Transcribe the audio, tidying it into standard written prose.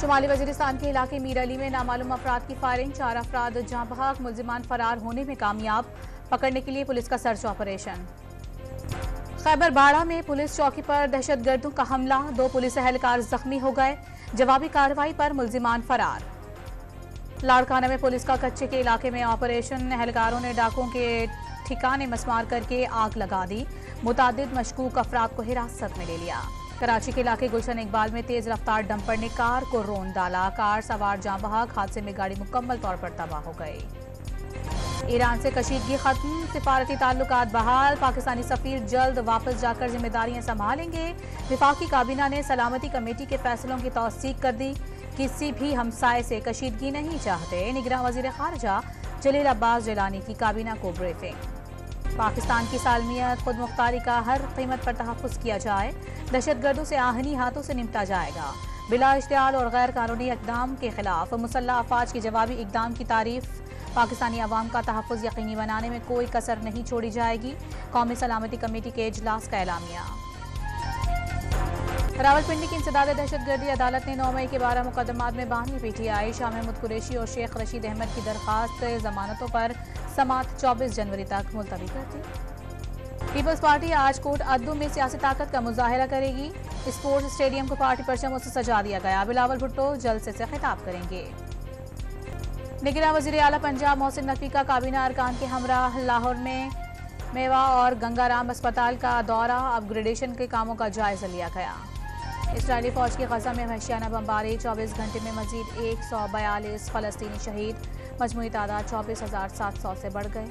शुमाली वजीरिस्तान के इलाके मीर अली में नामालूम अफराद की फायरिंग, 4 अफराद जहां बहक, मुल्जिमान फरार होने में कामयाब, पकड़ने के लिए पुलिस का सर्च ऑपरेशन। खैबर बाड़ा में पुलिस चौकी पर दहशतगर्दों का हमला, 2 पुलिस एहलकार जख्मी हो गए, जवाबी कार्रवाई पर मुल्जिमान फरार। लाड़काना में पुलिस का कच्चे के इलाके में ऑपरेशन, एहलकारों ने डाकुओं के ठिकाने मसमार करके आग लगा दी, मुतादिद मशकूक अफराद को हिरासत में ले लिया। कराची के इलाके गुलशन इकबाल में तेज रफ्तार डंपर ने कार को रौंद डाला, कार सवार जाँ बहक, हादसे में गाड़ी मुकम्मल तौर पर तबाह हो गई। ईरान से कशीदगी खत्म, सिफारती ताल्लुकात बहाल, पाकिस्तानी सफीर जल्द वापस जाकर जिम्मेदारियां संभालेंगे। विफाकी काबीना ने सलामती कमेटी के फैसलों की तौसीक कर दी, किसी भी हमसाये से कशीदगी नहीं चाहते। निगरान वजीर खारजा जलील अब्बास जिलानी की काबीना को ब्रीफिंग। पाकिस्तान की सालमियत, खुद मुख्तारी का हर कीमत पर तहफ़्फ़ुज़ किया जाए, दहशतगर्दों से आहनी हाथों से निपटा जाएगा। बिला इश्तियाल और गैर कानूनी इक़दाम के खिलाफ मुसल्लह अफवाज के जवाबी इक़दाम की तारीफ। पाकिस्तानी अवाम का तहफ़्फ़ुज़ यकीनी बनाने में कोई कसर नहीं छोड़ी जाएगी, कौमी सलामती कमेटी के इजलास का एलामिया। रावलपिंडी की इंसदाद दहशतगर्दी अदालत ने 9 मई के 12 मुकदमात में बानी PTI शाह महमूद कुरैशी और शेख रशीद अहमद की दरखास्त जमानतों पर समात 24 जनवरी तक मुलतवी कर दी। पीपल्स पार्टी आज कोट अद्दू में सियासी ताकत का मुजाहरा करेगी। स्पोर्ट्स स्टेडियम को पार्टी परचमों से सजा दिया गया। बिलावल भुट्टो जलसे से खिताब करेंगे। निगरान वज़ीर आला पंजाब मोहसिन नकवी का काबीना अरकान के हमराह लाहौर में मेवा और गंगाराम अस्पताल का दौरा, अपग्रेडेशन के कामों का जायजा लिया गया। इसराइली फौज की गजा में वहशियाना बमबारी, 24 घंटे में मजीद 142 फलस्तीनी शहीद, मजमूई तादाद 24,700 से बढ़ गए।